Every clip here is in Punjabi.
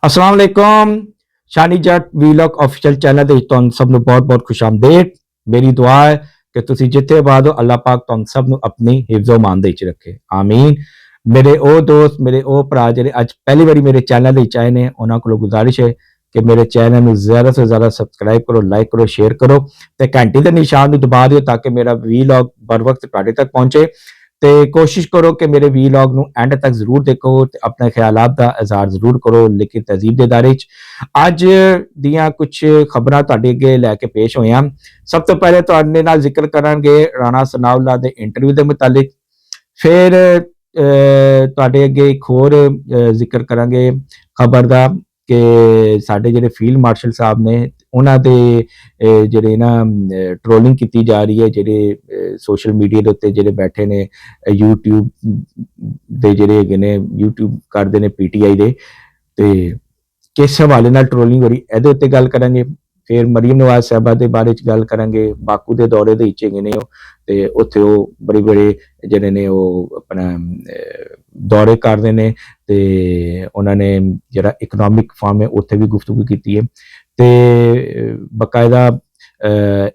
अस्सलाम वालेकुम। शानी जट वीलॉग ऑफिशियल चैनल ਦੇ ਤੁਹਾਨੂੰ ਸਭ ਨੂੰ ਬਹੁਤ-ਬਹੁਤ ਖੁਸ਼ਾਮਦੀਦ। ਮੇਰੀ ਦੁਆ ਹੈ ਕਿ ਤੁਸੀਂ ਜਿੱਥੇ ਬਾਦ ਹੋ ਅੱਲਾਹ ਪਾਕ ਤੁਹਾਨੂੰ ਸਭ ਨੂੰ ਆਪਣੀ ਹਿਫਜ਼ੋ ਮਾਨ ਦੇ ਵਿੱਚ ਰੱਖੇ। ਆਮੀਨ। ਮੇਰੇ ਉਹ ਦੋਸਤ ਮੇਰੇ ਉਹ ਭਰਾ ਜਿਹੜੇ ਅੱਜ ਪਹਿਲੀ ਵਾਰੀ ਮੇਰੇ ਚੈਨਲ ਦੇ ਵਿੱਚ ਆਏ ਨੇ ਉਹਨਾਂ ਕੋਲੋਂ ਗੁਜ਼ਾਰਿਸ਼ ਹੈ ਕਿ ਮੇਰੇ ਚੈਨਲ ਨੂੰ ਜ਼ਿਆਦਾ ਤੋਂ ਜ਼ਿਆਦਾ ਸਬਸਕ੍ਰਾਈਬ ਕਰੋ, ਲਾਈਕ ਕਰੋ, ਸ਼ੇਅਰ ਕਰੋ ਤੇ ਘੰਟੀ ਦੇ ਨਿਸ਼ਾਨ ਨੂੰ ਦਬਾ ਦਿਓ ਤਾਂ ਕਿ ਮੇਰਾ ਵੀਲੌਗ बर वक्त ਤੁਹਾਡੇ ਤੱਕ ਪਹੁੰਚੇ। ਤੇ ਕੋਸ਼ਿਸ਼ ਕਰੋ ਕਿ ਮੇਰੇ ਵੀਲੌਗ ਨੂੰ ਐਂਡ ਤੱਕ ਜ਼ਰੂਰ ਦੇਖੋ ਤੇ ਆਪਣੇ ਖਿਆਲਾਤ ਦਾ ਇਜ਼ਹਾਰ ਜ਼ਰੂਰ ਕਰੋ ਲੇਕਿਨ ਤਹਿਜ਼ੀਬ ਦੇ ਦਾਇਰੇ 'ਚ। ਅੱਜ ਦੀਆਂ ਕੁਝ ਖਬਰਾਂ ਤੁਹਾਡੇ ਅੱਗੇ ਲੈ ਕੇ ਪੇਸ਼ ਹੋਈਆਂ। ਸਭ ਤੋਂ ਪਹਿਲੇ ਤੁਹਾਡੇ ਨਾਲ ਜ਼ਿਕਰ ਕਰਾਂਗੇ ਰਾਣਾ ਸਨਾਉਲਾ ਦੇ ਇੰਟਰਵਿਊ ਦੇ ਮੁਤਾਲਿਕ। ਫਿਰ ਤੁਹਾਡੇ ਅੱਗੇ ਇੱਕ ਹੋਰ ਜ਼ਿਕਰ ਕਰਾਂਗੇ ਖਬਰ ਦਾ ਕਿ ਸਾਡੇ ਜਿਹੜੇ ਫੀਲਡ ਮਾਰਸ਼ਲ ਸਾਹਿਬ ਨੇ ਉਹਨਾਂ ਦੇ ਜਿਹੜੇ ਨਾ ਟ੍ਰੋਲਿੰਗ ਕੀਤੀ ਜਾ ਰਹੀ ਹੈ, ਜਿਹੜੇ ਸੋਸ਼ਲ ਮੀਡੀਆ ਦੇ ਉੱਤੇ ਜਿਹੜੇ ਬੈਠੇ ਨੇ YouTube ਦੇ ਜਿਹੜੇ ਹੈਗੇ ਨੇ YouTube ਕਰਦੇ ਨੇ PTI ਦੇ ਤੇ ਕਿਸ ਹਵਾਲੇ ਨਾਲ ਟ੍ਰੋਲਿੰਗ ਹੋ ਰਹੀ ਇਹਦੇ ਉੱਤੇ ਗੱਲ ਕਰਾਂਗੇ। ਫਿਰ ਮਰੀਮ ਨਵਾਜ਼ ਸਾਹਿਬਾ ਦੇ ਬਾਰੇ ਚ ਗੱਲ ਕਰਾਂਗੇ। ਬਾਕੂ ਦੇ ਦੌਰੇ ਦੇ ਵਿੱਚ ਹੈਗੇ ਨੇ ਉਹ ਤੇ ਉੱਥੇ ਉਹ ਬੜੇ ਜਿਹੜੇ ਨੇ ਉਹ ਆਪਣਾ ਦੌਰੇ ਕਰਦੇ ਨੇ ਤੇ ਉਹਨਾਂ ਨੇ ਜਿਹੜਾ ਇਕਨੋਮਿਕ ਫਾਰਮ ਹੈ ਉੱਥੇ ਵੀ ਗੁਫ਼ਤਗੂ ਕੀਤੀ ਹੈ ਤੇ ਬਕਾਇਦਾ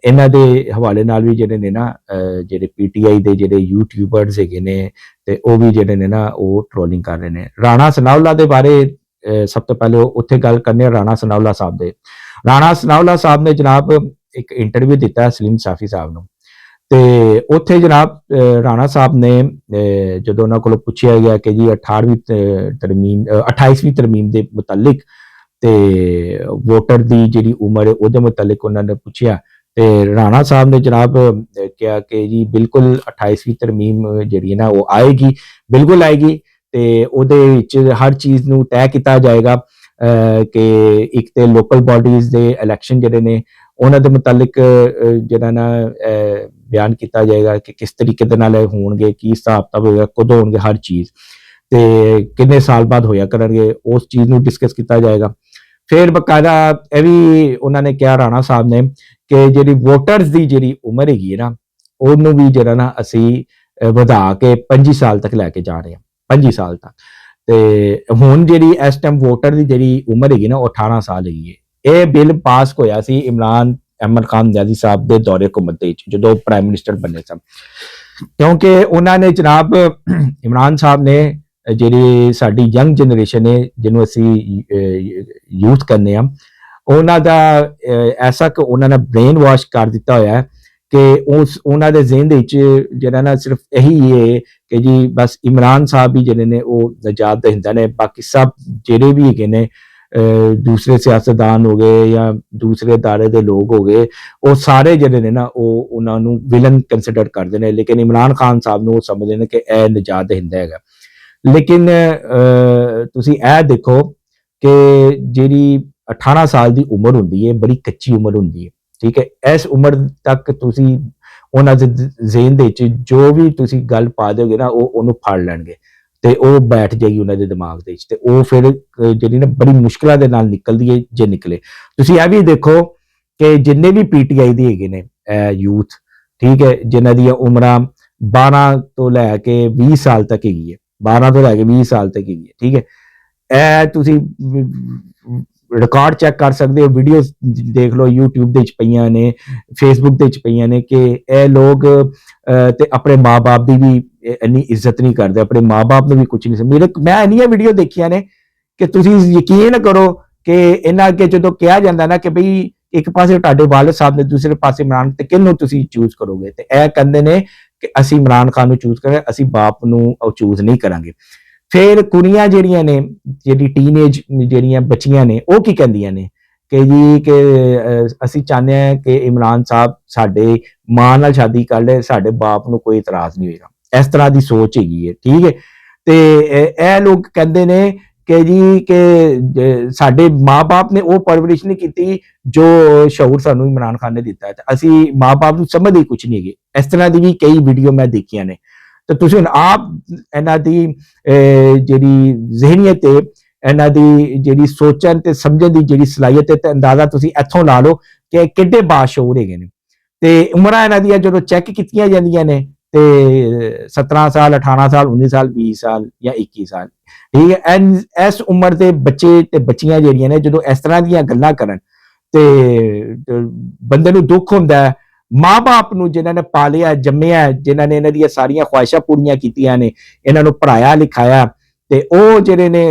ਇਹਨਾਂ ਦੇ ਹਵਾਲੇ ਨਾਲ ਵੀ ਜਿਹੜੇ ਨੇ ਨਾ ਜਿਹੜੇ PTI ਦੇ ਜਿਹੜੇ ਯੂਟਿਊਬਰਸ ਹੈਗੇ ਨੇ ਤੇ ਉਹ ਵੀ ਜਿਹੜੇ ਨੇ ਨਾ ਉਹ ਟ੍ਰੋਲਿੰਗ ਕਰ ਰਹੇ ਨੇ। ਰਾਣਾ ਸਨਾਉਲਾ ਦੇ ਬਾਰੇ ਸਭ ਤੋਂ ਪਹਿਲੇ ਉੱਥੇ ਗੱਲ ਕਰਨੀ ਹੈ ਰਾਣਾ ਸਨਾਉਲਾ ਸਾਹਿਬ ਦੇ। ਰਾਣਾ ਸਨਾਉਲਾ ਸਾਹਿਬ ਨੇ ਜਨਾਬ ਇੱਕ ਇੰਟਰਵਿਊ ਦਿੱਤਾ ਸਲੀਮ ਸਾਫੀ ਸਾਹਿਬ ਨੂੰ ਤੇ ਉੱਥੇ ਜਨਾਬ ਰਾਣਾ ਸਾਹਿਬ ਨੇ ਜਦੋਂ ਉਹਨਾਂ ਕੋਲੋਂ ਪੁੱਛਿਆ ਗਿਆ ਕਿ ਜੀ 28ਵੀਂ ਤਰਮੀਮ ਦੇ ਮੁਤਲਕ ਤੇ ਵੋਟਰ ਦੀ ਜਿਹੜੀ ਉਮਰ ਹੈ ਉਹਦੇ ਮੁਤਲਕ ਉਹਨਾਂ ਨੇ ਪੁੱਛਿਆ ਤੇ ਰਾਣਾ ਸਾਹਿਬ ਨੇ ਜਨਾਬ ਕਿਹਾ ਕਿ ਜੀ ਬਿਲਕੁਲ 28ਵੀਂ ਤਰਮੀਮ ਜਿਹੜੀ ਹੈ ਨਾ ਉਹ ਆਏਗੀ, ਬਿਲਕੁਲ ਆਏਗੀ ਤੇ ਉਹਦੇ ਵਿੱਚ ਹਰ ਚੀਜ਼ ਨੂੰ ਤੈਅ ਕੀਤਾ ਜਾਏਗਾ ਕਿ ਇੱਕ ਤੇ ਲੋਕਲ ਬਾਡੀਜ਼ ਦੇ ਇਲੈਕਸ਼ਨ ਜਿਹੜੇ ਨੇ ਉਹਨਾਂ ਦੇ ਮੁਤਲਕ ਜਿਹੜਾ ਨਾ ਬਿਆਨ ਕੀਤਾ ਜਾਏਗਾ ਕਿ ਕਿਸ ਤਰੀਕੇ ਦੇ ਨਾਲ ਹੋਣਗੇ, ਕੀ ਹਿਸਾਬ ਕਿਤਾਬ ਹੋਏਗਾ, ਕਦੋਂ ਹੋਣਗੇ, ਹਰ ਚੀਜ਼ ਤੇ ਕਿੰਨੇ ਸਾਲ ਬਾਅਦ ਹੋਇਆ ਕਰਨਗੇ, ਉਸ ਚੀਜ਼ ਨੂੰ ਡਿਸਕਸ ਕੀਤਾ ਜਾਏਗਾ। ਫਿਰ ਬਕਾਇਦਾ ਇਹ ਵੀ ਉਹਨਾਂ ਨੇ ਕਿਹਾ ਰਾਣਾ ਸਾਹਿਬ ਨੇ ਕਿ ਜਿਹੜੀ ਵੋਟਰਸ ਦੀ ਜਿਹੜੀ ਉਮਰ ਹੈਗੀ ਹੈ ਨਾ ਉਹਨੂੰ ਵੀ ਜਿਹੜਾ ਨਾ ਅਸੀਂ ਵਧਾ ਕੇ 25 ਸਾਲ ਤੱਕ ਲੈ ਕੇ ਜਾ ਰਹੇ ਹਾਂ, 25 ਸਾਲ ਤੱਕ। ਤੇ ਹੁਣ ਜਿਹੜੀ ਇਸ ਟਾਈਮ ਵੋਟਰ ਦੀ ਜਿਹੜੀ ਉਮਰ ਹੈਗੀ ਨਾ ਉਹ 18 ਸਾਲ ਹੈਗੀ ਹੈ। ਇਹ ਬਿੱਲ ਪਾਸ ਹੋਇਆ ਸੀ ਇਮਰਾਨ ਅਹਿਮਦ ਖਾਨ ਨਿਆਜ਼ੀ ਸਾਹਿਬ ਦੇ ਦੌਰੇ ਹਕੂਮਤ ਦੇ ਵਿੱਚ ਜਦੋਂ ਪ੍ਰਾਈਮ ਮਿਨਿਸਟਰ ਬਣੇ ਸਨ, ਕਿਉਂਕਿ ਉਹਨਾਂ ਨੇ ਜਨਾਬ ਇਮਰਾਨ ਸਾਹਿਬ ਨੇ ਜਿਹੜੀ ਸਾਡੀ ਯੰਗ ਜਨਰੇਸ਼ਨ ਹੈ ਜਿਹਨੂੰ ਅਸੀਂ ਯੂਥ ਕਹਿੰਦੇ ਹਾਂ ਉਹਨਾਂ ਦਾ ਐਸਾ ਕਿ ਉਹਨਾਂ ਨੇ ਬ੍ਰੇਨ ਵਾਸ਼ ਕਰ ਦਿੱਤਾ ਹੋਇਆ ਕਿ ਉਹਨਾਂ ਦੇ ਜ਼ਿਹਨ ਦੇ ਵਿੱਚ ਜਿਹੜਾ ਨਾ ਸਿਰਫ ਇਹੀ ਹੈ ਕਿ ਜੀ ਬਸ ਇਮਰਾਨ ਸਾਹਿਬ ਹੀ ਜਿਹੜੇ ਨੇ ਉਹ ਨਜਾਤ ਦਹਿੰਦਾ ਨੇ, ਬਾਕੀ ਸਭ ਜਿਹੜੇ ਵੀ ਹੈਗੇ ਨੇ ਦੂਸਰੇ ਸਿਆਸਤਦਾਨ ਹੋ ਗਏ ਜਾਂ ਦੂਸਰੇ ਅਦਾਰੇ ਦੇ ਲੋਕ ਹੋ ਗਏ ਉਹ ਸਾਰੇ ਜਿਹੜੇ ਨੇ ਨਾ ਉਹ ਉਹਨਾਂ ਨੂੰ ਵਿਲਨ ਕੰਸੀਡਰ ਕਰਦੇ ਨੇ, ਲੇਕਿਨ ਇਮਰਾਨ ਖਾਨ ਸਾਹਿਬ ਨੂੰ ਉਹ ਸਮਝਦੇ ਨੇ ਕਿ ਇਹ ਨਜਾਤ ਦਹਿੰਦਾ ਹੈਗਾ। ਲੇਕਿਨ ਤੁਸੀਂ ਇਹ ਦੇਖੋ ਕਿ ਜਿਹੜੀ 18 ਸਾਲ ਦੀ ਉਮਰ ਹੁੰਦੀ ਹੈ ਬੜੀ ਕੱਚੀ ਉਮਰ ਹੁੰਦੀ ਹੈ, ਠੀਕ ਹੈ। ਇਸ ਉਮਰ ਤੱਕ ਤੁਸੀਂ ਉਹਨਾਂ ਦੇ ਜ਼ਿਹਨ ਦੇ ਵਿੱਚ ਜੋ ਵੀ ਤੁਸੀਂ ਗੱਲ ਪਾ ਦਿਓਗੇ ਨਾ ਉਹ ਉਹਨੂੰ ਫੜ ਲੈਣਗੇ ਤੇ ਉਹ ਬੈਠ ਜਾਏਗੀ ਉਹਨਾਂ ਦੇ ਦਿਮਾਗ ਦੇ ਵਿੱਚ ਤੇ ਉਹ ਫਿਰ ਜਿਹੜੀ ਨਾ ਬੜੀ ਮੁਸ਼ਕਿਲਾਂ ਦੇ ਨਾਲ ਨਿਕਲਦੀ ਹੈ ਜੇ ਨਿਕਲੇ। ਤੁਸੀਂ ਇਹ ਵੀ ਦੇਖੋ ਕਿ ਜਿੰਨੇ ਵੀ PTI ਦੇ ਹੈਗੇ ਨੇ ਯੂਥ, ਠੀਕ ਹੈ, ਜਿਨ੍ਹਾਂ ਦੀਆਂ ਉਮਰਾਂ 12 ਤੋਂ ਲੈ ਕੇ 20 ਸਾਲ ਤੱਕ ਹੈਗੀ ਹੈ, 12 ਤੋਂ ਲੈ ਕੇ 20 ਸਾਲ ਤੱਕ ਹੈਗੀ ਹੈ, ਠੀਕ ਹੈ। ਇਹ ਤੁਸੀਂ ਰਿਕਾਰਡ ਚੈੱਕ ਕਰ ਸਕਦੇ ਹੋ, ਵੀਡੀਓਜ਼ ਦੇਖ ਲਓ YouTube ਦੇ ਵਿੱਚ ਪਈਆਂ ਨੇ, Facebook ਦੇ ਵਿੱਚ ਪਈਆਂ ਨੇ ਕਿ ਇਹ ਲੋਕ ਤੇ ਆਪਣੇ ਮਾਂ-ਬਾਪ ਦੀ ਵੀ ਇੰਨੀ ਇੱਜ਼ਤ ਨਹੀਂ ਕਰਦੇ, ਆਪਣੇ ਮਾਂ-ਬਾਪ ਨੂੰ ਵੀ ਕੁਝ ਨਹੀਂ ਸਮਝਦੇ। ਮੈਂ ਇੰਨੀਆਂ ਵੀਡੀਓ ਦੇਖੀਆਂ ਨੇ ਕਿ ਤੁਸੀਂ ਯਕੀਨ ਕਰੋ ਕਿ ਇਹਨਾਂ ਅੱਗੇ ਜਦੋਂ ਕਿਹਾ ਜਾਂਦਾ ਨਾ ਕਿ ਬਈ ਇੱਕ ਪਾਸੇ ਤੁਹਾਡੇ ਵਾਲਿਦ ਸਾਹਿਬ ਨੇ ਦੂਸਰੇ ਪਾਸੇ ਇਮਰਾਨ ਤੇ ਕਿਹਨੂੰ ਤੁਸੀਂ ਚੂਜ਼ ਕਰੋਗੇ ਤੇ ਇਹ ਕਹਿੰਦੇ ਨੇ ਕਿ ਅਸੀਂ ਇਮਰਾਨ ਖਾਨ ਨੂੰ ਚੂਜ਼ ਕਰਾਂਗੇ, ਅਸੀਂ ਬਾਪ ਨੂੰ ਉਹ ਚੂਜ਼ ਨਹੀਂ ਕਰਾਂਗੇ। ਫਿਰ ਕੁੜੀਆਂ ਜਿਹੜੀਆਂ ਨੇ ਜਿਹੜੀ ਟੀਨੇਜ ਜਿਹੜੀਆਂ ਬੱਚੀਆਂ ਨੇ ਉਹ ਕੀ ਕਹਿੰਦੀਆਂ ਨੇ ਕਿ ਜੀ ਕਿ ਅਸੀਂ ਚਾਹੁੰਦੇ ਹਾਂ ਕਿ ਇਮਰਾਨ ਸਾਹਿਬ ਸਾਡੇ ਮਾਂ ਨਾਲ ਸ਼ਾਦੀ ਕਰ ਲੈ, ਸਾਡੇ ਬਾਪ ਨੂੰ ਕੋਈ ਇਤਰਾਜ਼ ਨਹੀਂ ਹੋਏਗਾ। ਇਸ ਤਰ੍ਹਾਂ ਦੀ ਸੋਚ ਹੈਗੀ ਹੈ, ਠੀਕ ਹੈ। ਤੇ ਇਹ ਲੋਕ ਕਹਿੰਦੇ ਨੇ ਕਿ ਜੀ ਕਿ ਸਾਡੇ ਮਾਂ-ਬਾਪ ਨੇ ਉਹ ਪਰਵਰਿਸ਼ ਨਹੀਂ ਕੀਤੀ ਜੋ ਸ਼ਊਰ ਸਾਨੂੰ ਇਮਰਾਨ ਖਾਨ ਨੇ ਦਿੱਤਾ ਹੈ ਤੇ ਅਸੀਂ ਮਾਂ-ਬਾਪ ਨੂੰ ਸਮਝਦੇ ਕੁਝ ਨਹੀਂ ਹੈਗੇ। ਇਸ ਤਰ੍ਹਾਂ ਦੀ ਵੀ ਕਈ ਵੀਡੀਓ ਮੈਂ ਦੇਖੀਆਂ ਨੇ ਤੇ ਤੁਸੀਂ ਹੁਣ ਆਪ ਇਹਨਾਂ ਦੀ ਜਿਹੜੀ ਜ਼ਿਹਨੀਅਤ ਹੈ, ਇਹਨਾਂ ਦੀ ਜਿਹੜੀ ਸੋਚਣ ਤੇ ਸਮਝਣ ਦੀ ਜਿਹੜੀ ਸਲਾਹੀਅਤ ਹੈ ਤੇ ਅੰਦਾਜ਼ਾ ਤੁਸੀਂ ਇੱਥੋਂ ਲਾ ਲਓ ਕਿ ਕਿੱਡੇ ਬਾਸ਼ਊਰ ਹੈਗੇ ਨੇ। ਤੇ ਉਮਰਾਂ ਇਹਨਾਂ ਦੀਆਂ ਜਦੋਂ ਚੈੱਕ ਕੀਤੀਆਂ ਜਾਂਦੀਆਂ ਨੇ ਤੇ 17 ਸਾਲ 18 ਸਾਲ 19 ਸਾਲ 20 ਸਾਲ ਜਾਂ 21 ਸਾਲ, ਠੀਕ ਹੈ। ਇਸ ਉਮਰ ਦੇ ਬੱਚੇ ਤੇ ਬੱਚੀਆਂ ਜਿਹੜੀਆਂ ਨੇ ਜਦੋਂ ਇਸ ਤਰ੍ਹਾਂ ਦੀਆਂ ਗੱਲਾਂ ਕਰਨ ਤੇ ਬੰਦੇ ਨੂੰ ਦੁੱਖ ਹੁੰਦਾ ਹੈ। ਮਾਂ-ਬਾਪ ਨੂੰ ਜਿਨ੍ਹਾਂ ਨੇ ਪਾਲਿਆ ਜੰਮਿਆ, ਜਿਨ੍ਹਾਂ ਨੇ ਇਹਨਾਂ ਦੀਆਂ ਸਾਰੀਆਂ ਖੁਆਇਸ਼ਾਂ ਪੂਰੀਆਂ ਕੀਤੀਆਂ ਨੇ, ਇਹਨਾਂ ਨੂੰ ਪੜ੍ਹਾਇਆ ਲਿਖਾਇਆ, ਤੇ ਉਹ ਜਿਹੜੇ ਨੇ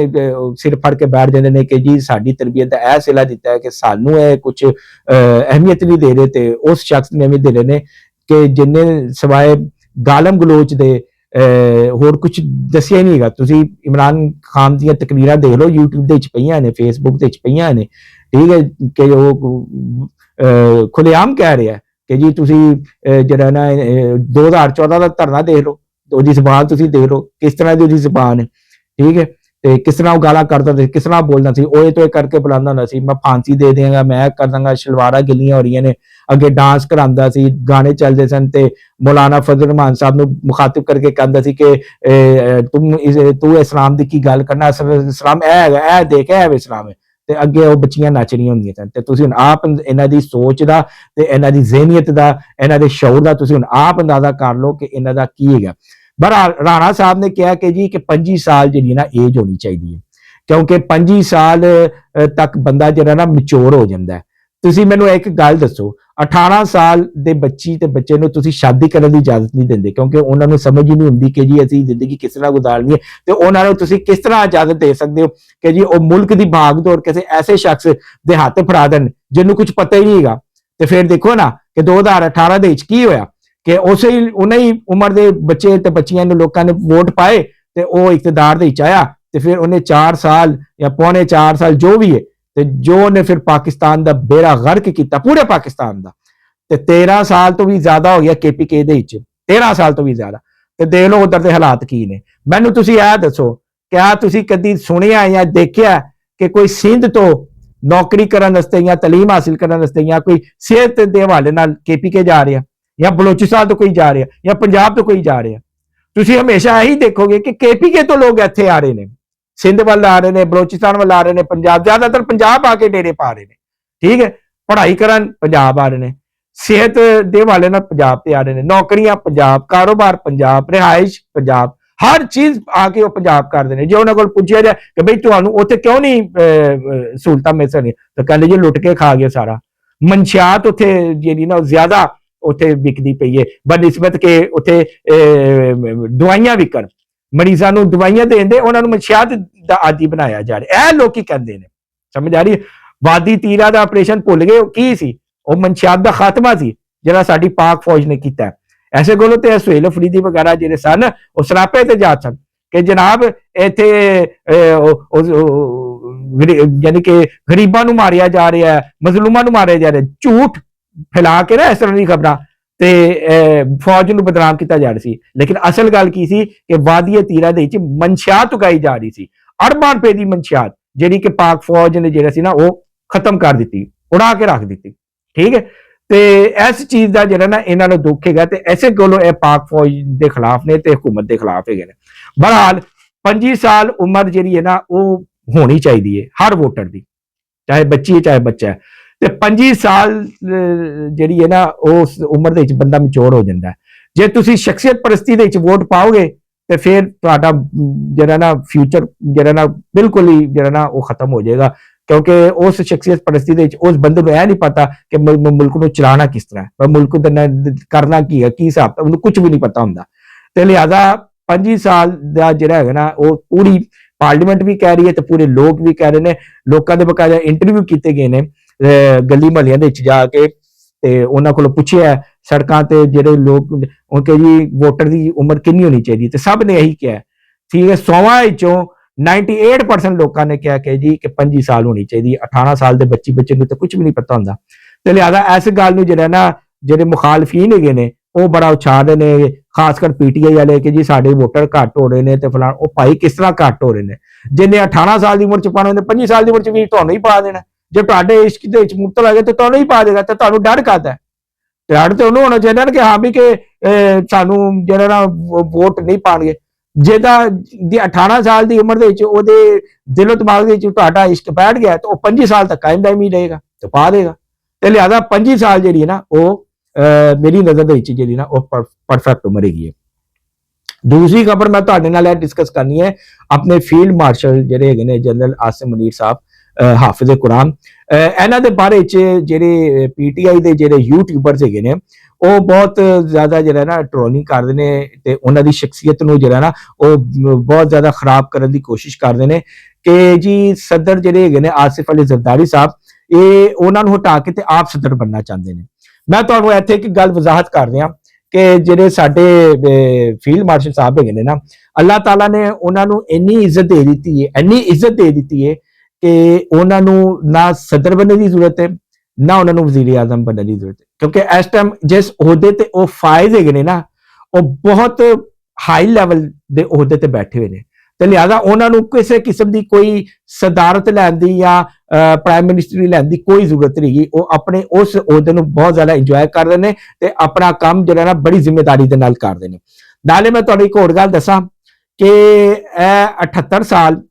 ਸਿਰ ਫੜ ਕੇ ਬੈਠ ਜਾਂਦੇ ਨੇ ਕਿ ਜੀ ਸਾਡੀ ਤਰਬੀਅਤ ਦਾ ਇਹ ਸਿਲਾ ਦਿੱਤਾ ਹੈ ਕਿ ਸਾਨੂੰ ਇਹ ਕੁਝ ਅਹਿਮੀਅਤ ਨਹੀਂ ਦੇ ਰਹੇ, ਤੇ ਉਸ ਸ਼ਖਸ ਨੇ ਵੀ ਦੇ ਰਹੇ ਨੇ ਕਿ ਜਿੰਨੇ ਸਿਵਾਏ ਗਾਲਮ ਗਲੋਚ ਦੇ ਹੋਰ ਕੁਝ ਦੱਸਿਆ ਨਹੀਂ ਹੈਗਾ। ਤੁਸੀਂ ਇਮਰਾਨ ਖਾਨ ਦੀਆਂ ਤਕਰੀਰਾਂ ਦੇਖ ਲਓ, YouTube ਦੇ ਵਿੱਚ ਪਈਆਂ ਨੇ, Facebook ਦੇ ਵਿੱਚ ਪਈਆਂ ਨੇ, ਠੀਕ ਹੈ, ਕਿ ਉਹ ਖੁੱਲੇਆਮ ਕਹਿ ਰਿਹਾ ਕਿ ਜੀ ਤੁਸੀਂ ਜਿਹੜਾ ਨਾ 2014 ਦਾ ਧਰਨਾ ਦੇਖ ਲਓ, ਉਹਦੀ ਜ਼ਬਾਨ ਤੁਸੀਂ ਦੇਖ ਲਓ ਕਿਸ ਤਰ੍ਹਾਂ ਦੀ ਉਹਦੀ ਜ਼ਬਾਨ ਹੈ, ਠੀਕ ਹੈ, ਤੇ ਕਿਸ ਤਰ੍ਹਾਂ ਉਹ ਗਾਲਾਂ ਕਰਦਾ ਸੀ, ਕਿਸ ਤਰ੍ਹਾਂ ਬੋਲਦਾ ਸੀ, ਉਹ ਤੋਂ ਇਹ ਕਰਕੇ ਬੁਲਾਉਂਦਾ ਹੁੰਦਾ ਸੀ, ਮੈਂ ਫਾਂਸੀ ਦੇ ਦਿਆਂਗਾ, ਮੈਂ ਕਰ ਦਾਂਗਾ, ਸ਼ਲਵਾਰਾਂ ਗਿੱਲੀਆਂ ਹੋ ਰਹੀਆਂ ਨੇ। ਅੱਗੇ ਡਾਂਸ ਕਰਾਉਂਦਾ ਸੀ, ਗਾਣੇ ਚੱਲਦੇ ਸਨ, ਤੇ ਮੌਲਾਨਾ ਫਜ਼ਲ ਰਹਿਮਾਨ ਸਾਹਿਬ ਨੂੰ ਮੁਖਾਤਿਬ ਕਰਕੇ ਕਹਿੰਦਾ ਸੀ ਕਿ ਤੂੰ ਇਸਲਾਮ ਦੀ ਕੀ ਗੱਲ ਕਰਨਾ, ਇਸਲਾਮ ਇਹ ਹੈਗਾ, ਇਹ ਦੇਖ ਇਹ ਇਸਲਾਮ ਹੈ, ਤੇ ਅੱਗੇ ਉਹ ਬੱਚੀਆਂ ਨੱਚ ਰਹੀਆਂ ਹੁੰਦੀਆਂ ਸਨ। ਤੇ ਤੁਸੀਂ ਹੁਣ ਆਪ ਇਹਨਾਂ ਦੀ ਸੋਚ ਦਾ ਤੇ ਇਹਨਾਂ ਦੀ ਜ਼ਿਹਨੀਅਤ ਦਾ, ਇਹਨਾਂ ਦੇ ਸ਼ਊਰ ਦਾ ਤੁਸੀਂ ਹੁਣ ਆਪ ਅੰਦਾਜ਼ਾ ਕਰ ਲਓ ਕਿ ਇਹਨਾਂ ਦਾ ਕੀ ਹੈਗਾ। ਬਹਰਹਾਲ ਰਾਣਾ ਸਾਹਿਬ ਨੇ ਕਿਹਾ ਕਿ ਜੀ ਕਿ 25 ਸਾਲ ਜਿਹੜੀ ਨਾ ਏਜ ਹੋਣੀ ਚਾਹੀਦੀ ਹੈ, ਕਿਉਂਕਿ 25 ਸਾਲ ਤੱਕ ਬੰਦਾ ਜਿਹੜਾ ਨਾ ਮੈਚੁਰ ਹੋ ਜਾਂਦਾ ਹੈ। ਤੁਸੀਂ ਮੈਨੂੰ ਇੱਕ ਗੱਲ ਦੱਸੋ, 18 ਸਾਲ ਦੇ ਬੱਚੀ ਤੇ ਬੱਚੇ ਨੂੰ ਤੁਸੀਂ ਸ਼ਾਦੀ ਕਰਨ ਦੀ ਇਜਾਜ਼ਤ ਨਹੀਂ ਦਿੰਦੇ, ਕਿਉਂਕਿ ਉਹਨਾਂ ਨੂੰ ਸਮਝ ਹੀ ਨਹੀਂ ਹੁੰਦੀ ਕਿ ਜੀ ਅਸੀਂ ਜ਼ਿੰਦਗੀ ਕਿਸ ਤਰ੍ਹਾਂ ਗੁਜ਼ਾਰਨੀ ਹੈ, ਤੇ ਉਹਨਾਂ ਨੂੰ ਤੁਸੀਂ ਕਿਸ ਤਰ੍ਹਾਂ ਇਜਾਜ਼ਤ ਦੇ ਸਕਦੇ ਹੋ ਕਿ ਜੀ ਉਹ ਮੁਲਕ ਦੀ ਭਾਗਦੌੜ ਕਿਸੇ ਐਸੇ ਸ਼ਖਸ ਦੇ ਹੱਥ ਫੜਾ ਦੇਣ ਜਿਹਨੂੰ ਕੁਝ ਪਤਾ ਹੀ ਨਹੀਂ ਹੈਗਾ। ਤੇ ਫਿਰ ਦੇਖੋ ਨਾ ਕਿ 2018 ਦੇ ਵਿੱਚ ਕੀ ਹੋਇਆ ਕਿ ਉਹਨਾਂ ਹੀ ਉਮਰ ਦੇ ਬੱਚੇ ਤੇ ਬੱਚੀਆਂ ਨੂੰ ਲੋਕਾਂ ਨੇ ਵੋਟ ਪਾਏ, ਤੇ ਉਹ ਇਕਤਦਾਰ ਦੇ ਵਿੱਚ ਆਇਆ, ਤੇ ਫਿਰ ਉਹਨੇ 4 ਸਾਲ ਜਾਂ ਪੌਣੇ 4 ਸਾਲ ਜੋ ਵੀ ਹੈ, ਤੇ ਜੋ ਉਹਨੇ ਫਿਰ ਪਾਕਿਸਤਾਨ ਦਾ ਬੇੜਾ ਗਰਕ ਕੀਤਾ, ਪੂਰੇ ਪਾਕਿਸਤਾਨ ਦਾ, ਤੇ 13 ਸਾਲ ਤੋਂ ਵੀ ਜ਼ਿਆਦਾ ਹੋ ਗਿਆ KPK ਦੇ ਵਿੱਚ, 13 ਸਾਲ ਤੋਂ ਵੀ ਜ਼ਿਆਦਾ। ਤੇ ਦੇਖ ਲਓ ਉਧਰ ਦੇ ਹਾਲਾਤ ਕੀ ਨੇ। ਮੈਨੂੰ ਤੁਸੀਂ ਇਹ ਦੱਸੋ, ਕਿਆ ਤੁਸੀਂ ਕਦੀ ਸੁਣਿਆ ਜਾਂ ਦੇਖਿਆ ਕਿ ਕੋਈ ਸਿੰਧ ਤੋਂ ਨੌਕਰੀ ਕਰਨ ਵਾਸਤੇ ਜਾਂ ਤਾਲੀਮ ਹਾਸਿਲ ਕਰਨ ਵਾਸਤੇ ਜਾਂ ਕੋਈ ਸਿਹਤ ਦੇ ਹਵਾਲੇ ਨਾਲ KPK ਜਾ ਰਿਹਾ, ਜਾਂ ਬਲੋਚਿਸਤਾਨ ਤੋਂ ਕੋਈ ਜਾ ਰਿਹਾ, ਜਾਂ ਪੰਜਾਬ ਤੋਂ ਕੋਈ ਜਾ ਰਿਹਾ? ਤੁਸੀਂ ਹਮੇਸ਼ਾ ਇਹੀ ਦੇਖੋਗੇ ਕਿ KPK ਤੋਂ ਲੋਕ ਇੱਥੇ ਆ ਰਹੇ ਨੇ, ਸਿੰਧ ਵੱਲ ਆ ਰਹੇ ਨੇ, ਬਲੋਚਿਸਤਾਨ ਵੱਲ ਆ ਰਹੇ ਨੇ, ਪੰਜਾਬ, ਜ਼ਿਆਦਾਤਰ ਪੰਜਾਬ ਆ ਕੇ ਡੇਰੇ ਪਾ ਰਹੇ ਨੇ, ਠੀਕ ਹੈ, ਪੜ੍ਹਾਈ ਕਰਨ ਪੰਜਾਬ ਆ ਰਹੇ ਨੇ, ਸਿਹਤ ਦੇ ਹਵਾਲੇ ਨਾਲ ਪੰਜਾਬ ਤੇ ਆ ਰਹੇ ਨੇ, ਨੌਕਰੀਆਂ ਪੰਜਾਬ, ਕਾਰੋਬਾਰ ਪੰਜਾਬ, ਰਿਹਾਇਸ਼ ਪੰਜਾਬ, ਹਰ ਚੀਜ਼ ਆ ਕੇ ਉਹ ਪੰਜਾਬ ਕਰਦੇ ਨੇ। ਜੇ ਉਹਨਾਂ ਕੋਲ ਪੁੱਛਿਆ ਜਾਏ ਕਿ ਬਈ ਤੁਹਾਨੂੰ ਉੱਥੇ ਕਿਉਂ ਨਹੀਂ ਸਹੂਲਤਾਂ ਮਿਲ ਸਕਦੀਆਂ, ਤਾਂ ਕਹਿੰਦੇ ਜੀ ਲੁੱਟ ਕੇ ਖਾ ਗਿਆ ਸਾਰਾ। ਮਨਸ਼ਿਆਤ ਉੱਥੇ ਜਿਹੜੀ ਨਾ ਜ਼ਿਆਦਾ ਉੱਥੇ ਵਿਕਦੀ ਪਈ ਹੈ, ਬਨਿਸਬਤ ਕਿ ਉੱਥੇ ਦਵਾਈਆਂ ਵਿਕਣ, ਮਰੀਜ਼ਾਂ ਨੂੰ ਦਵਾਈਆਂ ਦੇਂਦੇ, ਉਹਨਾਂ ਨੂੰ ਮਨਸ਼ਿਆਤ ਦਾ ਆਦੀ ਬਣਾਇਆ ਜਾ ਰਿਹਾ। ਇਹ ਲੋਕੀ ਕਹਿੰਦੇ ਨੇ, ਸਮਝ ਆ ਰਹੀ ਹੈ? ਵਾਦੀ ਤੀਰਾ ਦਾ ਆਪਰੇਸ਼ਨ ਭੁੱਲ ਗਏ, ਉਹ ਕੀ ਸੀ? ਉਹ ਮਨਸ਼ਿਆਤ ਦਾ ਖਾਤਮਾ ਸੀ ਜਿਹੜਾ ਸਾਡੀ ਪਾਕ ਫੌਜ ਨੇ ਕੀਤਾ। ਐਸੇ ਕੋਲੋਂ ਤੇ ਸੁਹੇਲ ਅਫਰੀਦੀ ਵਗੈਰਾ ਜਿਹੜੇ ਸਨ ਉਹ ਸਰਾਪੇ ਤੇ ਜਾ ਸਨ ਕਿ ਜਨਾਬ ਇੱਥੇ ਯਾਨੀ ਕਿ ਗਰੀਬਾਂ ਨੂੰ ਮਾਰਿਆ ਜਾ ਰਿਹਾ, ਮਜ਼ਲੂਮਾਂ ਨੂੰ ਮਾਰਿਆ ਜਾ ਰਿਹਾ, ਝੂਠ ਫੈਲਾ ਕੇ ਨਾ ਇਸ ਤਰ੍ਹਾਂ ਦੀ ਖਬਰਾਂ, ਤੇ ਫੌਜ ਨੂੰ ਬਦਨਾਮ ਕੀਤਾ ਜਾ ਰਿਹਾ ਸੀ। ਲੇਕਿਨ ਅਸਲ ਗੱਲ ਕੀ ਸੀ ਕਿ ਵਾਦੀ ਤੀਰਾ ਦੇ ਵਿੱਚ ਮਨਸ਼ਿਆਤ ਉਗਾਈ ਜਾ ਰਹੀ ਸੀ, ਅਰਬਾਂ ਰੁਪਏ ਦੀ ਮਨਸ਼ਿਆਤ, ਜਿਹੜੀ ਕਿ ਪਾਕ ਫੌਜ ਨੇ ਜਿਹੜਾ ਸੀ ਨਾ ਉਹ ਖਤਮ ਕਰ ਦਿੱਤੀ, ਉਡਾ ਕੇ ਰੱਖ ਦਿੱਤੀ, ਠੀਕ ਹੈ। ਤੇ ਇਸ ਚੀਜ਼ ਦਾ ਜਿਹੜਾ ਨਾ ਇਹਨਾਂ ਨੂੰ ਦੁੱਖ ਹੈਗਾ, ਤੇ ਐਸੇ ਕੋਲੋਂ ਇਹ ਪਾਕ ਫੌਜ ਦੇ ਖਿਲਾਫ ਨੇ ਤੇ ਹਕੂਮਤ ਦੇ ਖਿਲਾਫ ਹੈਗੇ ਨੇ। ਬਹਰਹਾਲ 25 ਸਾਲ ਉਮਰ ਜਿਹੜੀ ਹੈ ਨਾ ਉਹ ਹੋਣੀ ਚਾਹੀਦੀ ਹੈ ਹਰ ਵੋਟਰ ਦੀ, ਚਾਹੇ ਬੱਚੀ ਹੈ ਚਾਹੇ ਬੱਚਾ ਹੈ। ਤੇ 25 ਸਾਲ ਜਿਹੜੀ ਹੈ ਨਾ ਉਸ ਉਮਰ ਦੇ ਵਿੱਚ ਬੰਦਾ ਮੈਚੁਰ ਹੋ ਜਾਂਦਾ ਹੈ। ਜੇ ਤੁਸੀਂ ਸ਼ਖਸੀਅਤ ਪਰਸਤੀ ਦੇ ਵਿੱਚ ਵੋਟ ਪਾਓਗੇ ਤੇ ਫਿਰ ਤੁਹਾਡਾ ਜਿਹੜਾ ਨਾ ਫਿਊਚਰ ਜਿਹੜਾ ਨਾ ਬਿਲਕੁਲ ਹੀ ਜਿਹੜਾ ਨਾ ਉਹ ਖਤਮ ਹੋ ਜਾਏਗਾ, ਕਿਉਂਕਿ ਉਸ ਸ਼ਖਸੀਅਤ ਪਰਸਤੀ ਦੇ ਵਿੱਚ ਉਸ ਬੰਦੇ ਨੂੰ ਇਹ ਨਹੀਂ ਪਤਾ ਕਿ ਮੁਲਕ ਨੂੰ ਚਲਾਉਣਾ ਕਿਸ ਤਰ੍ਹਾਂ ਹੈ, ਮੁਲਕ ਦਾ ਕਰਨਾ ਕੀ ਹੈ, ਕੀ ਹਿਸਾਬ, ਉਹਨੂੰ ਕੁਝ ਵੀ ਨਹੀਂ ਪਤਾ ਹੁੰਦਾ। ਤੇ ਲਿਹਾਜ਼ਾ 25 ਸਾਲ ਦਾ ਜਿਹੜਾ ਹੈਗਾ ਨਾ ਉਹ ਪੂਰੀ ਪਾਰਲੀਮੈਂਟ ਵੀ ਕਹਿ ਰਹੀ ਹੈ ਤੇ ਪੂਰੇ ਲੋਕ ਵੀ ਕਹਿ ਰਹੇ ਨੇ। ਲੋਕਾਂ ਦੇ ਬਕਾਇਦਾ ਇੰਟਰਵਿਊ ਕੀਤੇ ਗਏ ਨੇ ਗਲੀ ਮਹੱਲਿਆਂ ਦੇ ਵਿੱਚ ਜਾ ਕੇ, ਤੇ ਉਹਨਾਂ ਕੋਲੋਂ ਪੁੱਛਿਆ ਸੜਕਾਂ ਤੇ ਜਿਹੜੇ ਲੋਕ ਉਹ ਕਿ ਜੀ ਵੋਟਰ ਦੀ ਉਮਰ ਕਿੰਨੀ ਹੋਣੀ ਚਾਹੀਦੀ, ਤੇ ਸਭ ਨੇ ਇਹੀ ਕਿਹਾ, ਠੀਕ ਹੈ। 100 ਵਿੱਚੋਂ 98% ਲੋਕਾਂ ਨੇ ਕਿਹਾ ਕਿ ਜੀ ਕਿ 25 ਸਾਲ ਹੋਣੀ ਚਾਹੀਦੀ। 18 ਸਾਲ ਦੇ ਬੱਚੇ ਨੂੰ ਤਾਂ ਕੁਝ ਵੀ ਨਹੀਂ ਪਤਾ ਹੁੰਦਾ। ਤੇ ਲਿਹਾਜ਼ਾ ਇਸ ਗੱਲ ਨੂੰ ਜਿਹੜਾ ਨਾ ਜਿਹੜੇ ਮੁਖਾਲਫੀਨ ਹੈਗੇ ਨੇ ਉਹ ਬੜਾ ਉਛਾਲਦੇ ਨੇ, ਖਾਸ ਕਰ PTI ਵਾਲੇ ਕਿ ਜੀ ਸਾਡੇ ਵੋਟਰ ਘੱਟ ਹੋ ਰਹੇ ਨੇ, ਤੇ ਫਲਾਣ। ਉਹ ਭਾਈ ਕਿਸ ਤਰ੍ਹਾਂ ਘੱਟ ਹੋ ਰਹੇ ਨੇ? ਜਿੰਨੇ 18 ਸਾਲ ਦੀ ਉਮਰ ਚ ਪਾਣਾ, 25 ਸਾਲ ਦੀ ਉਮਰ ਚ ਵੀ ਤੁਹਾਨੂੰ ਹੀ ਪਾ ਦੇਣਾ। ਜੇ ਤੁਹਾਡੇ ਇਸ਼ਕ ਦੇ ਵਿੱਚ ਮੁਬਤਲਾ ਹੈਗੇ ਤੇ ਤੁਹਾਨੂੰ ਹੀ ਪਾ ਦੇਗਾ, ਤੇ ਤੁਹਾਨੂੰ ਡਰ ਕਾਹਦਾ ਹੈ? ਡਰ ਤੇ ਉਹਨੂੰ ਹੋਣਾ ਚਾਹੀਦਾ ਕਿ ਹਾਂ ਵੀ ਕਿ ਸਾਨੂੰ ਜਿਹੜਾ ਨਾ ਵੋਟ ਨਹੀਂ ਪਾਣਗੇ। ਜਿਹਦਾ 18 ਸਾਲ ਦੀ ਉਮਰ ਦੇ ਵਿੱਚ ਉਹਦੇ ਦਿਲੋਂ ਦਿਮਾਗ ਦੇ ਵਿੱਚ ਤੁਹਾਡਾ ਇਸ਼ਕ ਬੈਠ ਗਿਆ, ਤੇ ਉਹ 25 ਸਾਲ ਤੱਕ ਕਾਇਮ ਦਾਇਮ ਹੀ ਰਹੇਗਾ, ਤੇ ਪਾ ਦੇਗਾ। ਤੇ ਲਿਹਾਜ਼ਾ 25 ਸਾਲ ਜਿਹੜੀ ਹੈ ਨਾ ਉਹ ਮੇਰੀ ਨਜ਼ਰ ਦੇ ਵਿੱਚ ਜਿਹੜੀ ਨਾ ਉਹ ਪਰਫੈਕਟ ਉਮਰ ਹੈਗੀ ਹੈ। ਦੂਸਰੀ ਖਬਰ ਮੈਂ ਤੁਹਾਡੇ ਨਾਲ ਇਹ ਡਿਸਕਸ ਕਰਨੀ ਹੈ ਆਪਣੇ ਫੀਲਡ ਮਾਰਸ਼ਲ ਜਿਹੜੇ ਹੈਗੇ ਨੇ ਜਨਰਲ ਆਸਿਮ ਮੁਨੀਰ ਸਾਹਿਬ, ਹਾਫਿਜ਼ ਕੁਰਾਨ। ਇਹਨਾਂ ਦੇ ਬਾਰੇ ਚ ਜਿਹੜੇ ਪੀਟੀਆਈ ਦੇ ਜਿਹੜੇ ਯੂਟਿਊਬਰਸ ਹੈਗੇ ਨੇ ਉਹ ਬਹੁਤ ਜ਼ਿਆਦਾ ਜਿਹੜਾ ਨਾ ਟ੍ਰੋਲਿੰਗ ਕਰਦੇ ਨੇ ਤੇ ਉਹਨਾਂ ਦੀ ਸ਼ਖਸੀਅਤ ਨੂੰ ਜਿਹੜਾ ਨਾ ਉਹ ਬਹੁਤ ਜ਼ਿਆਦਾ ਖਰਾਬ ਕਰਨ ਦੀ ਕੋਸ਼ਿਸ਼ ਕਰਦੇ ਨੇ ਕਿ ਜੀ ਸਦਰ ਜਿਹੜੇ ਹੈਗੇ ਨੇ ਆਸਿਫ ਅਲੀ ਜ਼ਰਦਾਰੀ ਸਾਹਿਬ, ਇਹ ਉਹਨਾਂ ਨੂੰ ਹਟਾ ਕੇ ਤੇ ਆਪ ਸਦਰ ਬਣਨਾ ਚਾਹੁੰਦੇ ਨੇ। ਮੈਂ ਤੁਹਾਨੂੰ ਇੱਥੇ ਇੱਕ ਗੱਲ ਵਜ਼ਾਹਤ ਕਰ ਰਿਹਾ ਕਿ ਜਿਹੜੇ ਸਾਡੇ ਫੀਲਡ ਮਾਰਸ਼ਲ ਸਾਹਿਬ ਹੈਗੇ ਨੇ ਨਾ, ਅੱਲਾਹ ਤਾਲਾ ਨੇ ਉਹਨਾਂ ਨੂੰ ਇੰਨੀ ਇੱਜ਼ਤ ਦੇ ਦਿੱਤੀ ਹੈ, ਇੰਨੀ ਇੱਜ਼ਤ ਦੇ ਦਿੱਤੀ ਹੈ ਕਿ ਉਹਨਾਂ ਨੂੰ ਨਾ ਸਦਰ ਬਣਨ ਦੀ ਜ਼ਰੂਰਤ ਹੈ, ਨਾ ਉਹਨਾਂ ਨੂੰ ਵਜ਼ੀਰ ਆਜ਼ਮ ਬਣਨ ਦੀ ਜ਼ਰੂਰਤ ਹੈ, ਕਿਉਂਕਿ ਇਸ ਟਾਈਮ ਜਿਸ ਅਹੁਦੇ ਤੇ ਉਹ ਫਾਇਜ਼ ਹੈਗੇ ਨੇ ਨਾ, ਉਹ ਬਹੁਤ ਹਾਈ ਲੈਵਲ ਦੇ ਅਹੁਦੇ ਤੇ ਬੈਠੇ ਹੋਏ ਨੇ, ਤੇ ਲਿਹਾਜ਼ਾ ਉਹਨਾਂ ਨੂੰ ਕਿਸੇ ਕਿਸਮ ਦੀ ਕੋਈ ਸਦਾਰਤ ਲੈਣ ਦੀ ਜਾਂ ਪ੍ਰਾਈਮ ਮਿਨਿਸਟਰੀ ਲੈਣ ਦੀ ਕੋਈ ਜ਼ਰੂਰਤ ਨਹੀਂ ਹੈਗੀ। ਉਹ ਆਪਣੇ ਉਸ ਅਹੁਦੇ ਨੂੰ ਬਹੁਤ ਜ਼ਿਆਦਾ ਇੰਜੋਏ ਕਰਦੇ ਨੇ ਤੇ ਆਪਣਾ ਕੰਮ ਜਿਹੜਾ ਨਾ ਬੜੀ ਜ਼ਿੰਮੇਵਾਰੀ ਦੇ ਨਾਲ ਕਰਦੇ ਨੇ। ਨਾਲੇ ਮੈਂ ਤੁਹਾਨੂੰ ਇੱਕ ਹੋਰ ਗੱਲ ਦੱਸਾਂ ਕਿ ਇਹ 78 ਸਾਲ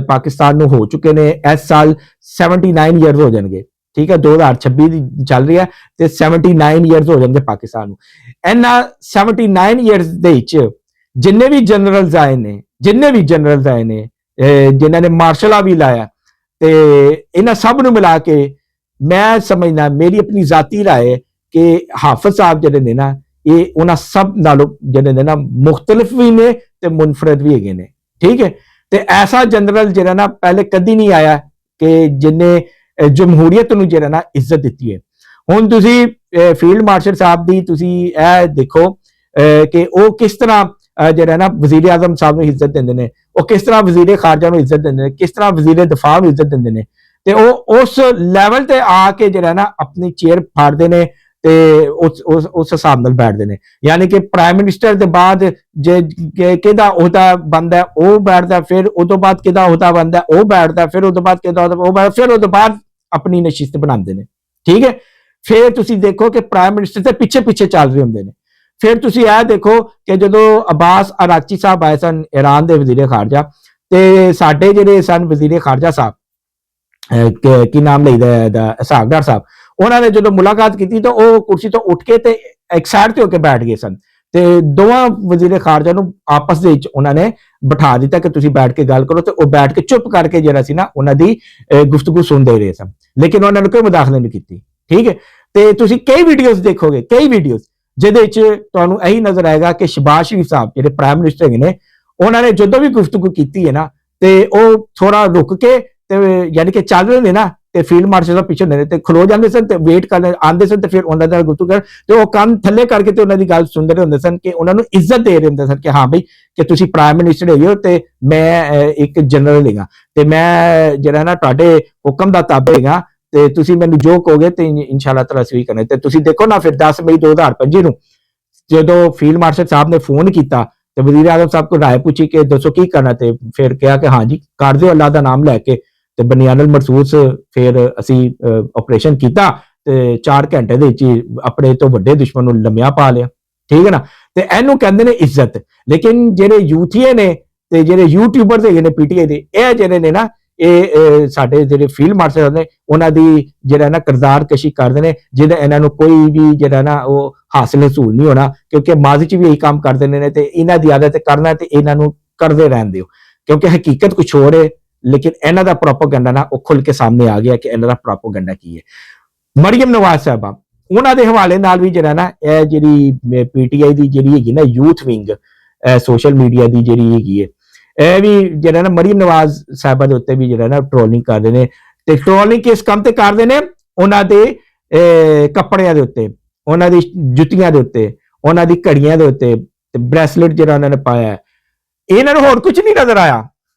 ਪਾਕਿਸਤਾਨ ਨੂੰ ਹੋ ਚੁੱਕੇ ਨੇ, ਇਸ ਸਾਲ 79 ਇਅਰਸ ਹੋ ਜਾਣਗੇ, ਠੀਕ ਹੈ, 2026 ਦੀ ਚੱਲ ਰਹੀ ਹੈ ਤੇ 79 ਇਅਰਸ ਹੋ ਜਾਣਗੇ ਪਾਕਿਸਤਾਨ ਨੂੰ। ਇਹਨਾਂ 79 ਇਅਰਸ ਦੇ ਵਿੱਚ ਜਿੰਨੇ ਵੀ ਜਨਰਲਸ ਆਏ ਨੇ, ਜਿਨ੍ਹਾਂ ਨੇ ਮਾਰਸ਼ਲਾ ਵੀ ਲਾਇਆ, ਤੇ ਇਹਨਾਂ ਸਭ ਨੂੰ ਮਿਲਾ ਕੇ ਮੈਂ ਸਮਝਦਾ, ਮੇਰੀ ਆਪਣੀ ਜ਼ਾਤੀ ਰਾਏ ਕਿ ਹਾਫਿਜ਼ ਸਾਹਿਬ ਜਿਹੜੇ ਨੇ ਨਾ, ਇਹ ਉਹਨਾਂ ਸਭ ਨਾਲੋਂ ਜਿਹੜੇ ਨੇ ਨਾ ਮੁਖਤਲਿਫ ਵੀ ਨੇ ਤੇ ਮੁਨਫਰਦ ਵੀ ਹੈਗੇ ਨੇ, ਠੀਕ ਹੈ। ਤੇ ਐਸਾ ਜਨਰਲ ਜਿਹੜਾ ਨਾ ਪਹਿਲੇ ਕਦੀ ਨਹੀਂ ਆਇਆ ਕਿ ਜਿਨੇ ਜਮਹੂਰੀਅਤ ਨੂੰ ਜਿਹੜਾ ਨਾ ਇੱਜ਼ਤ ਦਿੱਤੀ ਹੈ। ਹੁਣ ਤੁਸੀਂ ਫੀਲਡ ਮਾਰਸ਼ਲ ਸਾਹਿਬ ਦੀ ਤੁਸੀਂ ਇਹ ਦੇਖੋ ਕਿ ਉਹ ਕਿਸ ਤਰ੍ਹਾਂ ਜਿਹੜਾ ਨਾ ਵਜ਼ੀਰ ਆਜ਼ਮ ਸਾਹਿਬ ਨੂੰ ਇੱਜ਼ਤ ਦਿੰਦੇ ਨੇ, ਉਹ ਕਿਸ ਤਰ੍ਹਾਂ ਵਜ਼ੀਰ ਖਾਰਜਾ ਨੂੰ ਇੱਜ਼ਤ ਦਿੰਦੇ ਨੇ, ਕਿਸ ਤਰ੍ਹਾਂ ਵਜ਼ੀਰ ਦਫਾ ਨੂੰ ਇੱਜ਼ਤ ਦਿੰਦੇ ਨੇ, ਤੇ ਉਹ ਉਸ ਲੈਵਲ ਤੇ ਆ ਕੇ ਜਿਹੜਾ ਨਾ ਆਪਣੀ ਚੇਅਰ ਫਾੜਦੇ ਨੇ ਤੇ ਉਸ ਹਿਸਾਬ ਨਾਲ ਬੈਠਦੇ ਨੇ। ਯਾਨੀ ਕਿ ਪ੍ਰਾਈਮ ਮਿਨਿਸਟਰ ਦੇ ਬਾਅਦ ਜੇ ਕਿਹਦਾ ਅਹੁਦਾ ਬਣਦਾ ਉਹ ਬੈਠਦਾ, ਫਿਰ ਉਹ ਤੋਂ ਬਾਅਦ ਕਿਹਦਾ ਅਹੁਦਾ ਬਣਦਾ ਉਹ ਬੈਠਦਾ, ਫਿਰ ਉਹ ਤੋਂ ਬਾਅਦ ਕਿਹਦਾ ਉਹ ਬੈਠਦਾ, ਫਿਰ ਉਹ ਤੋਂ ਬਾਅਦ ਆਪਣੀ ਨਸ਼ਿਸਤ ਬਣਾਉਂਦੇ ਨੇ, ਠੀਕ ਹੈ। ਫਿਰ ਤੁਸੀਂ ਦੇਖੋ ਕਿ ਪ੍ਰਾਈਮ ਮਿਨਿਸਟਰ ਦੇ ਪਿੱਛੇ ਪਿੱਛੇ ਚੱਲ ਰਹੇ ਹੁੰਦੇ ਨੇ। ਫਿਰ ਤੁਸੀਂ ਇਹ ਦੇਖੋ ਕਿ ਜਦੋਂ ਅਬਾਸ ਅਰਾਕਚੀ ਸਾਹਿਬ ਆਏ ਸਨ ਈਰਾਨ ਦੇ ਵਜ਼ੀਰ ਖਾਰਜਾ, ਤੇ ਸਾਡੇ ਜਿਹੜੇ ਸਨ ਵਜ਼ੀਰ ਖਾਰਜਾ ਸਾਹਿਬ, ਕੀ ਨਾਮ ਲਈਦਾ, ਇਸਹਾਕ ਸਾਹਿਬ, ਉਹਨਾਂ ਨੇ ਜਦੋਂ ਮੁਲਾਕਾਤ ਕੀਤੀ ਤਾਂ ਉਹ ਕੁਰਸੀ ਤੋਂ ਉੱਠ ਕੇ ਤੇ ਇੱਕ ਸਾਈਡ ਤੇ ਹੋ ਕੇ ਬੈਠ ਗਏ ਸਨ, ਤੇ ਦੋਵਾਂ ਵਜ਼ੀਰ ਖਾਰਜਾ ਨੂੰ ਆਪਸ ਦੇ ਵਿੱਚ ਉਹਨਾਂ ਨੇ ਬਿਠਾ ਦਿੱਤਾ ਕਿ ਤੁਸੀਂ ਬੈਠ ਕੇ ਗੱਲ ਕਰੋ, ਤੇ ਉਹ ਬੈਠ ਕੇ ਚੁੱਪ ਕਰਕੇ ਜਿਹੜਾ ਸੀ ਨਾ ਉਹਨਾਂ ਦੀ ਗੁਫ਼ਤਗੂ ਸੁਣਦੇ ਰਹੇ ਸਨ, ਲੇਕਿਨ ਉਹਨਾਂ ਨੇ ਕੋਈ ਮੁਦਾਖਲਤ ਨਹੀਂ ਕੀਤੀ, ਠੀਕ ਹੈ। ਤੇ ਤੁਸੀਂ ਕਈ ਵੀਡੀਓਜ਼ ਦੇਖੋਗੇ, ਕਈ ਵੀਡੀਓਜ਼ ਜਿਹਦੇ ਵਿੱਚ ਤੁਹਾਨੂੰ ਇਹੀ ਨਜ਼ਰ ਆਏਗਾ ਕਿ ਸ਼ਹਿਬਾਜ਼ ਸ਼ਰੀਫ ਸਾਹਿਬ ਜਿਹੜੇ ਪ੍ਰਾਈਮ ਮਿਨਿਸਟਰ ਹੈਗੇ ਨੇ, ਉਹਨਾਂ ਨੇ ਜਦੋਂ ਵੀ ਗੁਫ਼ਤਗੂ ਕੀਤੀ ਹੈ ਨਾ, ਤੇ ਉਹ ਥੋੜਾ ਰੁਕ ਕੇ ਤੇ ਯਾਨੀ ਕਿ ਚੱਲ ਰਹੇ ਨੇ ਨਾ, ਤੇ ਫੀਲਡ ਮਾਰਸ਼ਲ ਸਾਹਿਬ ਪਿੱਛੇ ਨੇ ਤੇ ਖਲੋ ਜਾਂਦੇ ਸਨ ਤੇ ਵੇਟ ਕਰਦੇ ਆਉਂਦੇ ਸਨ, ਤੇ ਫਿਰ ਉਹਨਾਂ ਨਾਲ ਗੁਫ਼ਤਗੂ ਕਰ ਤੇ ਉਹ ਕੰਨ ਥੱਲੇ ਕਰਕੇ ਤੇ ਉਹਨਾਂ ਦੀ ਗੱਲ ਸੁਣਦੇ ਰਹੇ ਹੁੰਦੇ ਸਨ ਕਿ ਉਹਨਾਂ ਨੂੰ ਇੱਜ਼ਤ ਦੇ ਰਹੇ ਹੁੰਦੇ ਸਨ ਕਿ ਹਾਂ ਬਈ ਕਿ ਤੁਸੀਂ ਪ੍ਰਾਈਮ ਮਿਨਿਸਟਰ ਹੈਗੇ ਹੋ ਤੇ ਮੈਂ ਇੱਕ ਜਨਰਲ ਹੈਗਾ, ਤੇ ਮੈਂ ਜਿਹੜਾ ਨਾ ਤੁਹਾਡੇ ਹੁਕਮ ਦਾ ਤਾਬੇ ਹੈਗਾ, ਤੇ ਤੁਸੀਂ ਮੈਨੂੰ ਜੋ ਕਹੋਗੇ ਤੇ ਇਨਸ਼ਾਅੱਲਾ ਤਾਲਾ ਸਹੀ ਕਰਨਾ। ਤੇ ਤੁਸੀਂ ਦੇਖੋ ਨਾ ਫਿਰ 10 ਮਈ 2025 ਨੂੰ ਜਦੋਂ ਫੀਲਡ ਮਾਰਸ਼ਲ ਸਾਹਿਬ ਨੇ ਫੋਨ ਕੀਤਾ ਤੇ ਵਜ਼ੀਰ ਆਜ਼ਮ ਸਾਹਿਬ ਕੋਲ ਰਾਏ ਪੁੱਛੀ ਕਿ ਦੱਸੋ ਕੀ ਕਰਨਾ, ਤੇ ਫਿਰ ਕਿਹਾ ਕਿ ਹਾਂ ਜੀ ਕਰ ਦਿਓ ਅੱਲਾਹ ਦਾ ਨਾਮ ਲੈ ਕੇ, ਤੇ ਬਨਿਆਨ ਮਰਸੂਸ ਫਿਰ ਅਸੀਂ ਆਪਰੇਸ਼ਨ ਕੀਤਾ ਤੇ 4 ਘੰਟੇ ਦੇ ਵਿੱਚ ਆਪਣੇ ਤੋਂ ਵੱਡੇ ਦੁਸ਼ਮਣ ਨੂੰ ਲੰਮਿਆ ਪਾ ਲਿਆ, ਠੀਕ ਹੈ ਨਾ। ਤੇ ਇਹਨੂੰ ਕਹਿੰਦੇ ਨੇ ਇੱਜ਼ਤ। ਲੇਕਿਨ ਜਿਹੜੇ ਯੂਥੀਏ ਨੇ ਤੇ ਜਿਹੜੇ ਯੂਟਿਊਬਰਸ ਹੈਗੇ ਨੇ ਪੀਟੀਆਈ ਦੇ, ਇਹ ਜਿਹੜੇ ਨੇ ਨਾ, ਇਹ ਸਾਡੇ ਜਿਹੜੇ ਫੀਲਡ ਮਾਰਸ਼ਲ ਨੇ ਉਹਨਾਂ ਦੀ ਜਿਹੜਾ ਨਾ ਕਿਰਦਾਰ ਕਸ਼ੀ ਕਰਦੇ ਨੇ, ਜਿਹਦਾ ਇਹਨਾਂ ਨੂੰ ਕੋਈ ਵੀ ਜਿਹੜਾ ਨਾ ਉਹ ਹਾਸਿਲ ਹਸੂਲ ਨਹੀਂ ਹੋਣਾ, ਕਿਉਂਕਿ ਮਾਜ਼ੀ 'ਚ ਵੀ ਇਹੀ ਕੰਮ ਕਰਦੇ ਨੇ ਤੇ ਇਹਨਾਂ ਦੀ ਆਦਤ ਕਰਨਾ ਤੇ ਇਹਨਾਂ ਨੂੰ ਕਰਦੇ ਰਹਿੰਦੇ ਹੋ, ਕਿਉਂਕਿ ਹਕੀਕਤ ਕੁਛ ਹੋਰ ਹੈ, ਲੇਕਿਨ ਇਹਨਾਂ ਦਾ ਪ੍ਰੋਪੇਗੈਂਡਾ ਨਾ ਉਹ ਖੁੱਲ ਕੇ ਸਾਹਮਣੇ ਆ ਗਿਆ ਕਿ ਇਹਨਾਂ ਦਾ ਪ੍ਰੋਪੇਗੈਂਡਾ ਕੀ ਹੈ। ਮਰੀਮ ਨਵਾਜ਼ ਸਾਹਿਬਾ, ਉਹਨਾਂ ਦੇ ਹਵਾਲੇ ਨਾਲ ਵੀ ਜਿਹੜਾ ਨਾ ਇਹ ਜਿਹੜੀ ਪੀਟੀਆਈ ਦੀ ਜਿਹੜੀ ਹੈਗੀ ਨਾ ਯੂਥ ਵਿੰਗ ਸੋਸ਼ਲ ਮੀਡੀਆ ਦੀ ਜਿਹੜੀ ਹੈਗੀ ਹੈ, ਇਹ ਵੀ ਜਿਹੜਾ ਨਾ ਮਰੀਮ ਨਵਾਜ਼ ਸਾਹਿਬਾ ਦੇ ਉੱਤੇ ਵੀ ਜਿਹੜਾ ਨਾ ਟ੍ਰੋਲਿੰਗ ਕਰਦੇ ਨੇ, ਤੇ ਟ੍ਰੋਲਿੰਗ ਕਿਸ ਕੰਮ ਤੇ ਕਰਦੇ ਨੇ, ਉਹਨਾਂ ਦੇ ਕੱਪੜਿਆਂ ਦੇ ਉੱਤੇ, ਉਹਨਾਂ ਦੀ ਜੁੱਤੀਆਂ ਦੇ ਉੱਤੇ, ਉਹਨਾਂ ਦੀ ਘੜੀਆਂ ਦੇ ਉੱਤੇ, ਤੇ ਬ੍ਰੈਸਲੇਟ ਜਿਹੜਾ ਉਹਨਾਂ ਨੇ ਪਾਇਆ, ਇਹਨਾਂ ਨੂੰ ਹੋਰ ਕੁਝ ਨਹੀਂ ਨਜ਼ਰ ਆਇਆ।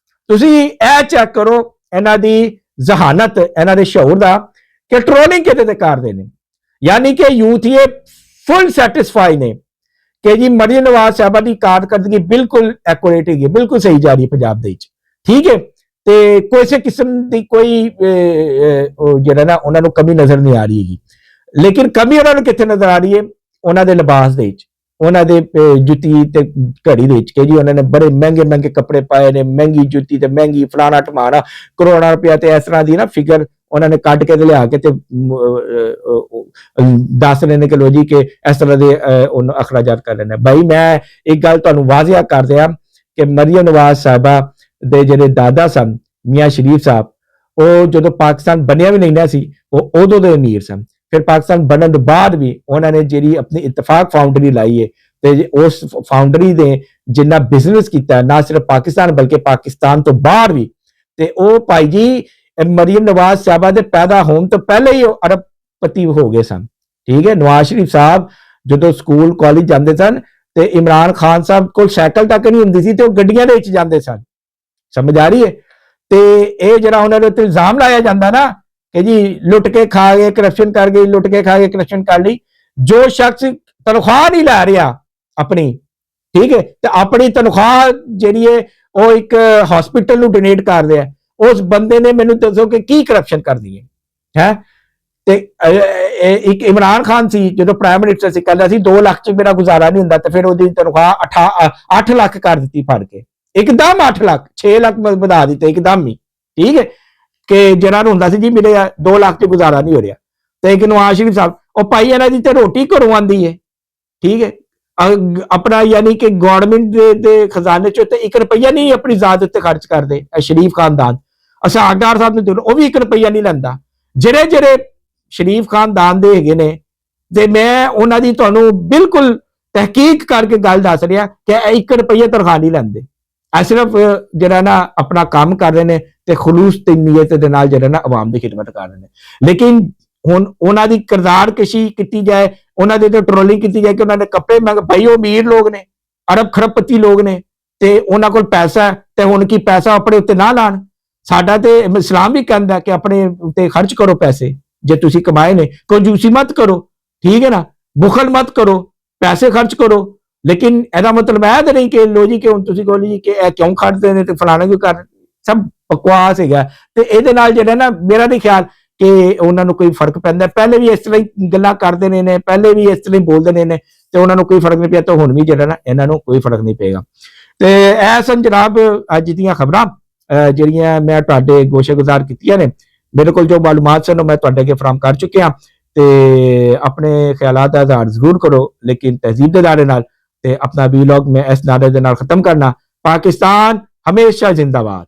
ਤੁਸੀਂ ਇਹ ਚੈੱਕ ਕਰੋ ਇਹਨਾਂ ਦੀ ਜ਼ਹਾਨਤ, ਇਹਨਾਂ ਦੇ ਸ਼ੌਹਰ ਦਾ, ਕਿ ਟ੍ਰੋਲਿੰਗ ਕਿਤੇ ਤੇ ਕਰਦੇ ਨੇ। ਯਾਨੀ ਕਿ ਯੂਥ ਇਹ ਫੁੱਲ ਸੈਟੀਸਫਾਈ ਨੇ ਕਿ ਜੀ ਮਰੀਮ ਨਵਾਜ਼ ਸਾਹਿਬਾ ਦੀ ਕਾਰਕਰਦਗੀ ਬਿਲਕੁਲ ਐਕੂਰੇਟ ਹੈਗੀ, ਬਿਲਕੁਲ ਸਹੀ ਜਾ ਰਹੀ ਹੈ ਪੰਜਾਬ ਦੇ ਵਿੱਚ, ਠੀਕ ਹੈ। ਤੇ ਕਿਸੇ ਕਿਸਮ ਦੀ ਕੋਈ ਜਿਹੜਾ ਨਾ ਉਹਨਾਂ ਨੂੰ ਕਮੀ ਨਜ਼ਰ ਨਹੀਂ ਆ ਰਹੀ ਹੈਗੀ। ਲੇਕਿਨ ਕਮੀ ਉਹਨਾਂ ਨੂੰ ਕਿੱਥੇ ਨਜ਼ਰ ਆ ਰਹੀ ਹੈ, ਉਹਨਾਂ ਦੇ ਲਿਬਾਸ ਦੇ ਵਿੱਚ, ਉਹਨਾਂ ਦੇ ਜੁੱਤੀ ਤੇ ਘੜੀ ਦੇ ਵਿੱਚ ਕਿ ਜੀ ਉਹਨਾਂ ਨੇ ਬੜੇ ਮਹਿੰਗੇ ਮਹਿੰਗੇ ਕੱਪੜੇ ਪਾਏ ਨੇ, ਮਹਿੰਗੀ ਜੁੱਤੀ ਤੇ ਮਹਿੰਗੀ ਫਲਾਣਾ ਟਮਾਣਾ, ਕਰੋੜਾਂ ਰੁਪਇਆ ਤੇ ਇਸ ਤਰ੍ਹਾਂ ਦੀ ਨਾ ਫਿਗਰ ਉਹਨਾਂ ਨੇ ਕੱਢ ਕੇ ਤੇ ਲਿਆ ਕੇ ਤੇ ਦੱਸ ਰਹੇ ਨੇ ਕਿ ਲੋ ਜੀ ਕਿ ਇਸ ਤਰ੍ਹਾਂ ਦੇ ਉਹਨੂੰ ਅਖਰਾਜਾਤ ਕਰ ਰਹੇ ਨੇ। ਭਾਈ ਮੈਂ ਇੱਕ ਗੱਲ ਤੁਹਾਨੂੰ ਵਾਜ਼ਿਆ ਕਰ ਦਿਆਂ ਕਿ ਮਰੀਮ ਨਵਾਜ਼ ਸਾਹਿਬਾ ਦੇ ਜਿਹੜੇ ਦਾਦਾ ਸਨ ਮੀਆਂ ਸ਼ਰੀਫ ਸਾਹਿਬ, ਉਹ ਜਦੋਂ ਪਾਕਿਸਤਾਨ ਬਣਿਆ ਵੀ ਨਹੀਂ ਨਾ ਸੀ, ਉਹ ਉਦੋਂ ਦੇ ਅਮੀਰ ਸਨ। ਫਿਰ ਪਾਕਿਸਤਾਨ ਬਣਨ ਤੋਂ ਬਾਅਦ ਵੀ ਉਹਨਾਂ ਨੇ ਜਿਹੜੀ ਆਪਣੀ ਇਤਫਾਕ ਫਾਊਂਡਰੀ ਲਾਈ ਹੈ ਤੇ ਉਸ ਫਾਊਂਡਰੀ ਦੇ ਜਿੰਨਾ ਬਿਜ਼ਨਸ ਕੀਤਾ ਨਾ ਸਿਰਫ ਪਾਕਿਸਤਾਨ ਬਲਕਿ ਪਾਕਿਸਤਾਨ ਤੋਂ ਬਾਹਰ ਵੀ, ਤੇ ਉਹ ਭਾਈ ਜੀ ਮਰੀਮ ਨਵਾਜ਼ ਸਾਹਿਬਾ ਦੇ ਪੈਦਾ ਹੋਣ ਤੋਂ ਪਹਿਲੇ ਹੀ ਉਹ ਅਰਬਪਤੀ ਹੋ ਗਏ ਸਨ। ਠੀਕ ਹੈ, ਨਵਾਜ਼ ਸ਼ਰੀਫ ਸਾਹਿਬ ਜਦੋਂ ਸਕੂਲ ਕਾਲਜ ਜਾਂਦੇ ਸਨ ਤੇ ਇਮਰਾਨ ਖਾਨ ਸਾਹਿਬ ਕੋਲ ਸਾਈਕਲ ਤੱਕ ਨਹੀਂ ਹੁੰਦੀ ਸੀ ਤੇ ਉਹ ਗੱਡੀਆਂ ਦੇ ਵਿੱਚ ਜਾਂਦੇ ਸਨ। ਸਮਝ ਆ ਰਹੀ ਹੈ? ਤੇ ਇਹ ਜਿਹੜਾ ਉਹਨਾਂ ਦੇ ਉੱਤੇ ਇਲਜ਼ਾਮ ਲਾਇਆ ਜਾਂਦਾ ਨਾ ਕਿ ਜੀ ਲੁੱਟ ਕੇ ਖਾ ਗਏ, ਕਰਪਸ਼ਨ ਕਰ ਗਈ, ਲੁੱਟ ਕੇ ਖਾ ਗਏ, ਕਰਪਸ਼ਨ ਕਰ ਲਈ। ਜੋ ਸ਼ਖਸ ਤਨਖਾਹ ਨਹੀਂ ਲੈ ਰਿਹਾ ਆਪਣੀ, ਠੀਕ ਹੈ, ਤੇ ਆਪਣੀ ਤਨਖਾਹ ਜਿਹੜੀ ਹੈ ਉਹ ਇੱਕ ਹਸਪੀਟਲ ਨੂੰ ਡੋਨੇਟ ਕਰ ਰਿਹਾ, ਉਸ ਬੰਦੇ ਨੇ ਮੈਨੂੰ ਦੱਸੋ ਕਿ ਕੀ ਕਰਪਸ਼ਨ ਕਰਦੀ ਹੈ। ਤੇ ਇੱਕ ਇਮਰਾਨ ਖਾਨ ਸੀ ਜਦੋਂ ਪ੍ਰਾਈਮ ਮਿਨਿਸਟਰ ਸੀ, ਕਹਿੰਦਾ ਸੀ 2 ਲੱਖ ਚ ਮੇਰਾ ਗੁਜ਼ਾਰਾ ਨਹੀਂ ਹੁੰਦਾ, ਤੇ ਫਿਰ ਉਹਦੀ ਤਨਖਾਹ 8 ਲੱਖ ਕਰ ਦਿੱਤੀ ਫੜ ਕੇ, ਇੱਕਦਮ 8 ਲੱਖ 6 ਲੱਖ ਵਧਾ ਦਿੱਤੇ ਇੱਕਦਮ ਹੀ। ਠੀਕ ਹੈ, ਕਿ ਜਿਹਨਾਂ ਨੂੰ ਹੁੰਦਾ ਸੀ ਜੀ ਮੇਰੇ 2 ਲੱਖ ਚ ਗੁਜ਼ਾਰਾ ਨਹੀਂ ਹੋ ਰਿਹਾ। ਤੇ ਇੱਕ ਨਵਾਜ਼ ਸ਼ਰੀਫ ਸਾਹਿਬ, ਉਹ ਭਾਈ ਇਹਨਾਂ ਦੀ ਤੇ ਰੋਟੀ ਘਰੋਂ ਆਉਂਦੀ ਹੈ। ਠੀਕ ਹੈ, ਆਪਣਾ ਯਾਨੀ ਕਿ ਗਵਰਨਮੈਂਟ ਦੇ ਖਜ਼ਾਨੇ ਚ ਤੇ 1 ਰੁਪਈਆ ਨਹੀਂ ਆਪਣੀ ਜ਼ਾਤ ਉੱਤੇ ਖਰਚ ਕਰਦੇ। ਸ਼ਰੀਫ ਖਾਨਦਾਨ ਅਸਾਗਦਾਰ ਸਾਹਿਬ ਨੂੰ ਉਹ ਵੀ 1 ਰੁਪਈਆ ਨਹੀਂ ਲੈਂਦਾ। ਜਿਹੜੇ ਜਿਹੜੇ ਸ਼ਰੀਫ ਖਾਨਦਾਨ ਦੇ ਹੈਗੇ ਨੇ, ਤੇ ਮੈਂ ਉਹਨਾਂ ਦੀ ਤੁਹਾਨੂੰ ਬਿਲਕੁਲ ਤਹਿਕੀਕ ਕਰਕੇ ਗੱਲ ਦੱਸ ਰਿਹਾ ਕਿ 1 ਰੁਪਈਆ ਤਨਖਾਹ ਨਹੀਂ ਲੈਂਦੇ। ਸਿਰਫ ਜਿਹੜਾ ਨਾ ਆਪਣਾ ਕੰਮ ਕਰ ਰਹੇ ਨੇ ਤੇ ਖਲੂਸ ਤੇ ਨੀਅਤ ਦੇ ਨਾਲ ਜਿਹੜਾ ਨਾ ਆਵਾਮ ਦੀ ਖਿਦਮਤ ਕਰ ਰਹੇ ਨੇ। ਲੇਕਿਨ ਹੁਣ ਉਹਨਾਂ ਦੀ ਕਿਰਦਾਰਕਸ਼ੀ ਕੀਤੀ ਜਾਏ, ਉਹਨਾਂ ਦੇ ਤੇ ਟ੍ਰੋਲਿੰਗ ਕੀਤੀ ਜਾਏ ਕਿ ਉਹਨਾਂ ਦੇ ਕੱਪੜੇ ਮੰਗ, ਭਾਈ ਉਹ ਅਮੀਰ ਲੋਕ ਨੇ, ਅਰਬ ਖਰਬਪਤੀ ਲੋਕ ਨੇ ਤੇ ਉਹਨਾਂ ਕੋਲ ਪੈਸਾ ਹੈ, ਤੇ ਹੁਣ ਕੀ ਪੈਸਾ ਆਪਣੇ ਉੱਤੇ ਨਾ ਲਾਣ। ਸਾਡਾ ਤੇ ਇਸਲਾਮ ਵੀ ਕਹਿੰਦਾ ਕਿ ਆਪਣੇ ਉੱਤੇ ਖਰਚ ਕਰੋ ਪੈਸੇ, ਜੇ ਤੁਸੀਂ ਕਮਾਏ ਨੇ, ਕੰਜੂਸੀ ਮਤ ਕਰੋ। ਠੀਕ ਹੈ ਨਾ, ਬੁਖਲ ਮਤ ਕਰੋ, ਪੈਸੇ ਖਰਚ ਕਰੋ। ਲੇਕਿਨ ਇਹਦਾ ਮਤਲਬ ਇਹ ਤਾਂ ਨਹੀਂ ਕਿ ਲੋ ਜੀ ਕਿ ਹੁਣ ਤੁਸੀਂ ਕਹੋ ਜੀ ਕਿ ਇਹ ਕਿਉਂ ਖਰਚਦੇ ਨੇ ਤੇ ਫਲਾਣਾ ਕਿਉਂ ਕਰ, ਸਭ ਬਕਵਾਸ ਹੈਗਾ। ਤੇ ਇਹਦੇ ਨਾਲ ਜਿਹੜਾ ਨਾ ਮੇਰਾ ਨਹੀਂ ਖਿਆਲ ਕਿ ਉਹਨਾਂ ਨੂੰ ਕੋਈ ਫਰਕ ਪੈਂਦਾ। ਪਹਿਲੇ ਵੀ ਇਸ ਤਰ੍ਹਾਂ ਹੀ ਗੱਲਾਂ ਕਰਦੇ ਨੇ, ਪਹਿਲੇ ਵੀ ਇਸ ਤਰ੍ਹਾਂ ਹੀ ਬੋਲਦੇ ਨੇ ਤੇ ਉਹਨਾਂ ਨੂੰ ਕੋਈ ਫਰਕ ਨਹੀਂ ਪਿਆ, ਤਾਂ ਹੁਣ ਵੀ ਜਿਹੜਾ ਨਾ ਇਹਨਾਂ ਨੂੰ ਕੋਈ ਫਰਕ ਨਹੀਂ ਪਏਗਾ। ਤੇ ਇਹ ਸਨ ਜਨਾਬ ਅੱਜ ਦੀਆਂ ਖਬਰਾਂ ਜਿਹੜੀਆਂ ਮੈਂ ਤੁਹਾਡੇ ਗੋਸ਼ੇਗੁਜ਼ਾਰ ਕੀਤੀਆਂ ਨੇ। ਮੇਰੇ ਕੋਲ ਜੋ ਮਾਲੂਮਾਤ ਸਨ ਮੈਂ ਤੁਹਾਡੇ ਅੱਗੇ ਫਰਾਹਮ ਕਰ ਚੁੱਕਿਆ। ਤੇ ਆਪਣੇ ਖਿਆਲਾਤ ਦਾ ਇਜ਼ਹਾਰ ਜ਼ਰੂਰ ਕਰੋ, ਲੇਕਿਨ ਤਹਿਜ਼ੀਬ ਦੇ ਦਾਇਰੇ ਨਾਲ। ਤੇ ਆਪਣਾ ਵੀਲੌਗ ਮੈਂ ਇਸ ਨਾਰੇ ਦੇ ਨਾਲ ਖਤਮ ਕਰਨਾ, ਪਾਕਿਸਤਾਨ ਹਮੇਸ਼ਾ ਜ਼ਿੰਦਾਬਾਦ।